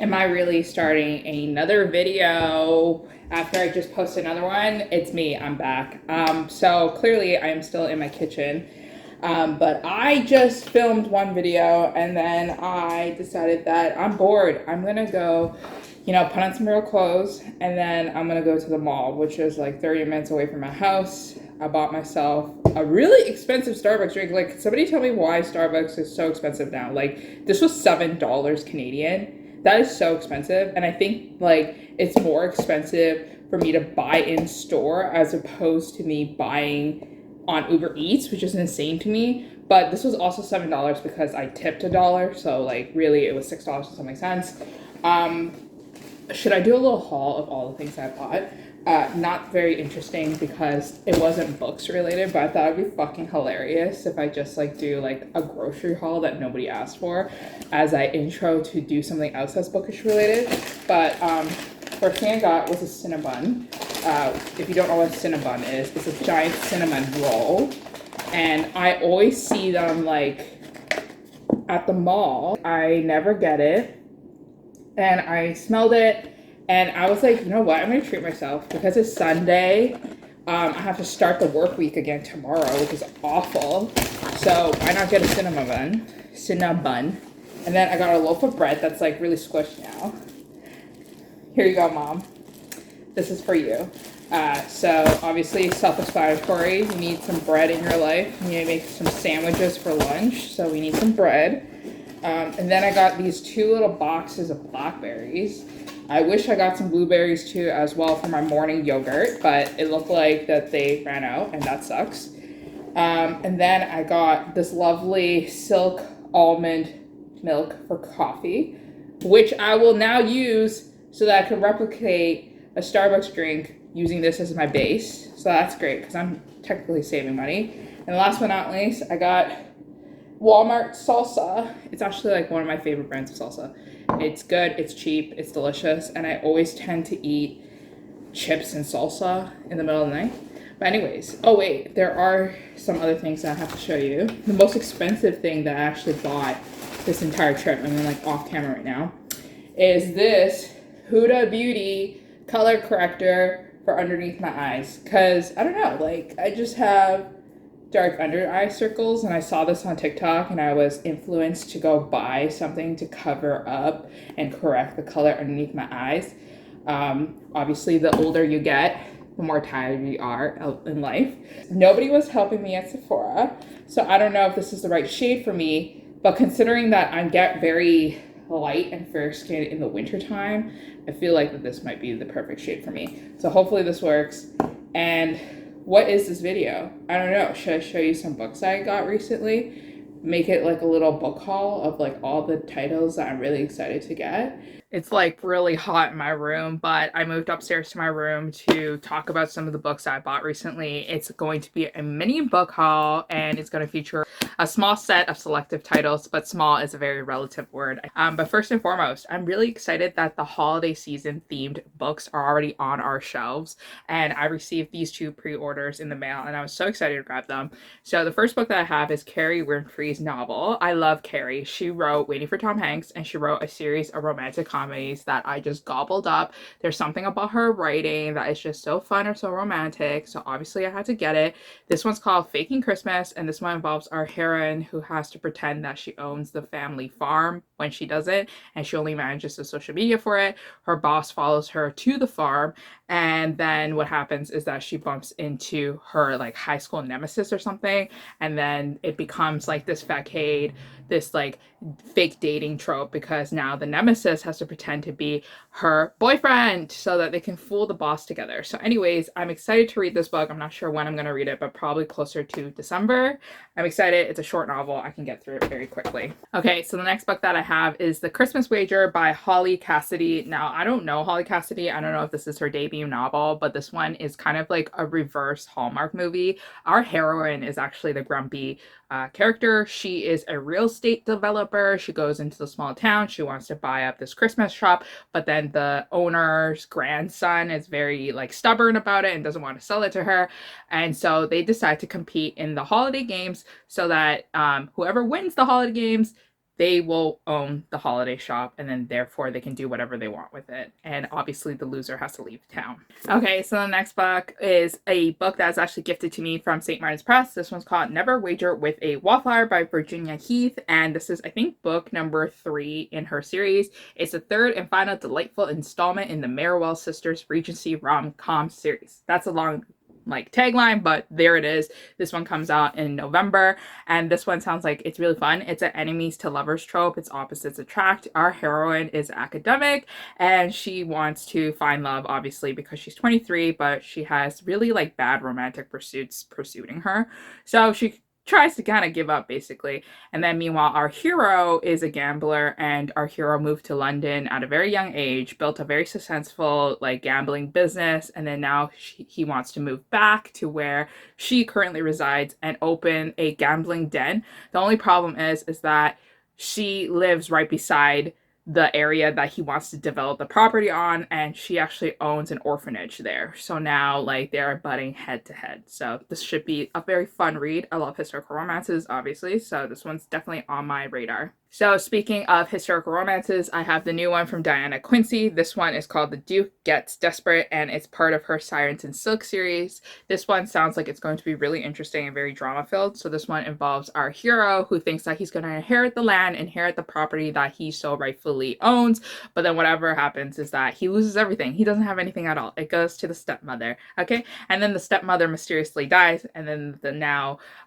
Am I really starting another video after I just posted another one? It's me, I'm back. So clearly I am still in my kitchen, but I just filmed one video and then I decided that I'm bored. I'm gonna go, put on some real clothes and then I'm gonna go to the mall, which is like 30 minutes away from my house. I bought myself a really expensive Starbucks drink. Like, somebody tell me why Starbucks is so expensive now. Like, this was $7 Canadian. That is so expensive. And I think, like, it's more expensive for me to buy in store as opposed to me buying on Uber Eats, which is insane to me. But this was also $7 because I tipped $1. So, like, really, it was $6 and something cents. Should I do a little haul of all the things I bought? Not very interesting because it wasn't books related, but I thought it'd be fucking hilarious if I just like do like a grocery haul that nobody asked for as I intro to do something else that's bookish related. But first thing I got was a Cinnabon. If you don't know what a Cinnabon is, it's a giant cinnamon roll. And I always see them like at the mall. I never get it. And I smelled it. And I was like, you know what? I'm going to treat myself because it's Sunday. I have to start the work week again tomorrow, which is awful. So why not get a Cinnabon. And then I got a loaf of bread that's like really squished now. Here you go, Mom. This is for you. So obviously self-explanatory. You need some bread in your life. You need to make some sandwiches for lunch. So we need some bread. And then I got these two little boxes of blackberries. I wish I got some blueberries too as well for my morning yogurt, but it looked like that they ran out and that sucks. And then I got this lovely silk almond milk for coffee, which I will now use so that I can replicate a Starbucks drink using this as my base. So that's great because I'm technically saving money. And last but not least, I got Walmart salsa. It's actually like one of my favorite brands of salsa. It's good, it's cheap, it's delicious, and I always tend to eat chips and salsa in the middle of the night. But anyways, oh wait, there are some other things that I have to show you. The most expensive thing that I actually bought this entire trip, I'm like off camera right now, is this Huda Beauty color corrector for underneath my eyes. Cause I don't know, like I just have dark under eye circles and I saw this on TikTok and I was influenced to go buy something to cover up and correct the color underneath my eyes. Obviously the older you get, the more tired you are in life. Nobody was helping me at Sephora, so I don't know if this is the right shade for me, but considering that I get very light and fair skinned in the winter time, I feel like that this might be the perfect shade for me. So hopefully this works. And what is this video? I don't know. Should I show you some books I got recently? Make it like a little book haul of like all the titles that I'm really excited to get. It's like really hot in my room, but I moved upstairs to my room to talk about some of the books I bought recently. It's going to be a mini book haul and it's going to feature a small set of selective titles, but small is a very relative word. But first and foremost, I'm really excited that the holiday season themed books are already on our shelves, and I received these two pre-orders in the mail and I was so excited to grab them. So the first book that I have is Carrie Winfrey's novel. I love Carrie. She wrote Waiting for Tom Hanks and she wrote a series of romantic comedies that I just gobbled up. There's something about her writing that is just so fun or so romantic, so obviously I had to get it. This one's called Faking Christmas, and this one involves our heroine who has to pretend that she owns the family farm when she doesn't, and she only manages the social media for it. Her boss follows her to the farm, and then what happens is that she bumps into her like high school nemesis or something, and then it becomes like this facade, this like fake dating trope, because now the nemesis has to pretend to be her boyfriend so that they can fool the boss together. So anyways, I'm excited to read this book. I'm not sure when I'm going to read it, but probably closer to December. I'm excited. It's a short novel. I can get through it very quickly. Okay, so the next book that I have is The Christmas Wager by Holly Cassidy. Now, I don't know Holly Cassidy. I don't know if this is her debut novel, but this one is kind of like a reverse Hallmark movie. Our heroine is actually the grumpy character. She is a real estate developer. She goes into the small town. She wants to buy up this Christmas shop, but then the owner's grandson is very like stubborn about it and doesn't want to sell it to her. And so they decide to compete in the holiday games so that whoever wins the holiday games they will own the holiday shop, and then therefore they can do whatever they want with it. And obviously the loser has to leave town. Okay, so the next book is a book that's actually gifted to me from St. Martin's Press. This one's called Never Wager with a Wallflower by Virginia Heath, and this is, I think, book number 3 in her series. It's the third and final delightful installment in the Merriwell Sisters Regency rom-com series. That's a long tagline, but there it is. This one comes out in November, and this one sounds like it's really fun. It's an enemies to lovers trope. It's opposites attract. Our heroine is academic, and she wants to find love, obviously, because she's 23, but she has really bad romantic pursuits pursuing her. So she tries to kind of give up, basically. And then meanwhile, our hero is a gambler, and our hero moved to London at a very young age, built a very successful gambling business, and then now he wants to move back to where she currently resides and open a gambling den. The only problem is that she lives right beside the area that he wants to develop the property on, and she actually owns an orphanage there. So now they're butting head to head. So this should be a very fun read. I love historical romances, obviously, so this one's definitely on my radar. So speaking of historical romances, I have the new one from Diana Quincy. This one is called The Duke Gets Desperate, and it's part of her Sirens and Silk series. This one sounds like it's going to be really interesting and very drama-filled. So this one involves our hero who thinks that he's going to inherit the land, inherit the property that he so rightfully owns, but then whatever happens is that he loses everything. He doesn't have anything at all. It goes to the stepmother, okay? And then the stepmother mysteriously dies, and then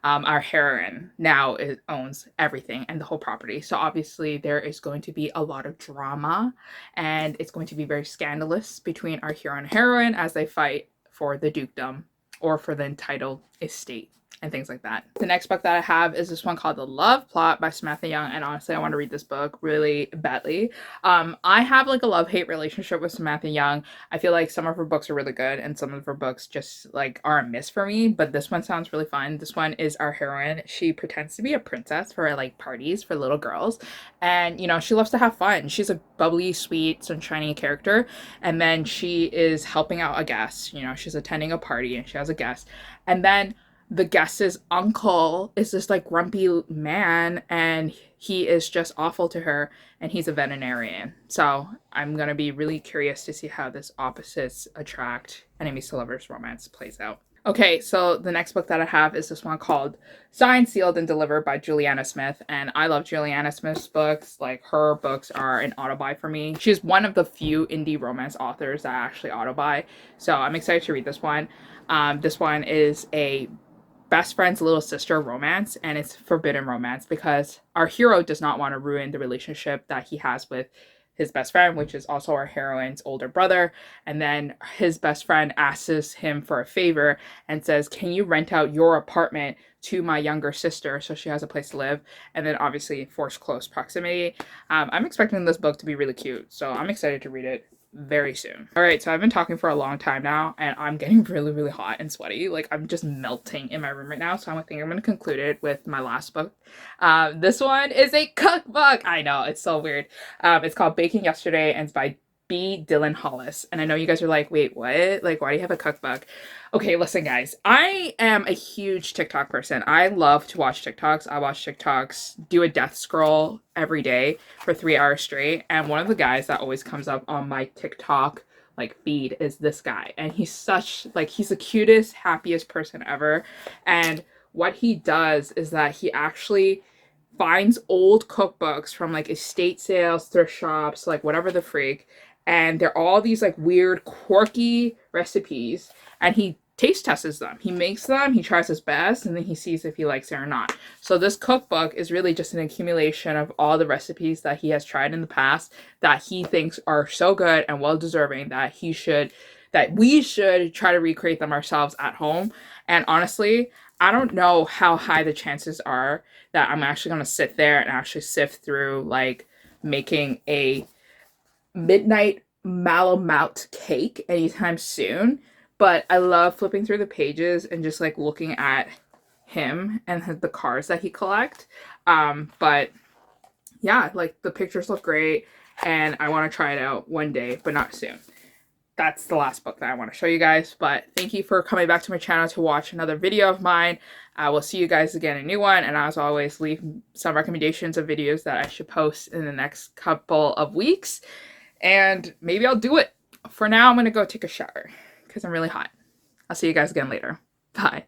our heroine now owns everything and the whole property. So obviously there is going to be a lot of drama, and it's going to be very scandalous between our hero and heroine as they fight for the dukedom or for the entitled estate and things like that. The next book that I have is this one called The Love Plot by Samantha Young, and honestly I want to read this book really badly. I have a love-hate relationship with Samantha Young. I feel like some of her books are really good and some of her books just are a miss for me, but this one sounds really fun. This one is our heroine. She pretends to be a princess for parties for little girls, and she loves to have fun. She's a bubbly, sweet, sunshiny character, and then she is helping out a guest. She's attending a party and she has a guest, and then the guest's uncle is this grumpy man, and he is just awful to her, and he's a veterinarian. So I'm gonna be really curious to see how this opposites attract enemies to lovers romance plays out. Okay, so the next book that I have is this one called Signed, Sealed, and Delivered by Juliana Smith, and I love Juliana Smith's books. Her books are an auto-buy for me. She's one of the few indie romance authors that I actually auto-buy, so I'm excited to read this one. This one is a best friend's little sister romance, and it's forbidden romance because our hero does not want to ruin the relationship that he has with his best friend, which is also our heroine's older brother. And then his best friend asks him for a favor and says, can you rent out your apartment to my younger sister so she has a place to live? And then obviously force close proximity. I'm expecting this book to be really cute, so I'm excited to read it very soon. All right, so I've been talking for a long time now, and I'm getting really, really hot and sweaty. I'm just melting in my room right now, so I think I'm going to conclude it with my last book. This one is a cookbook. I know, it's so weird. It's called Baking Yesterday, and it's by B. Dylan Hollis. And I know you guys are like, wait, what? Why do you have a cookbook? Okay, listen, guys. I am a huge TikTok person. I love to watch TikToks. I watch TikToks, do a death scroll every day for 3 hours straight. And one of the guys that always comes up on my TikTok feed is this guy. And he's such, he's the cutest, happiest person ever. And what he does is that he actually finds old cookbooks from estate sales, thrift shops, whatever the freak, and they're all these weird, quirky recipes, and he taste tests them. He makes them, he tries his best, and then he sees if he likes it or not. So this cookbook is really just an accumulation of all the recipes that he has tried in the past that he thinks are so good and well deserving that we should try to recreate them ourselves at home. And honestly, I don't know how high the chances are that I'm actually going to sit there and actually sift through making a midnight Malamute cake anytime soon. But I love flipping through the pages and just looking at him and the cards that he collects. But yeah, the pictures look great, and I want to try it out one day, but not soon. that's the last book that I want to show you guys. But thank you for coming back to my channel to watch another video of mine. I will see you guys again in a new one. And as always, leave some recommendations of videos that I should post in the next couple of weeks. And maybe I'll do it. For now, I'm going to go take a shower because I'm really hot. I'll see you guys again later. Bye.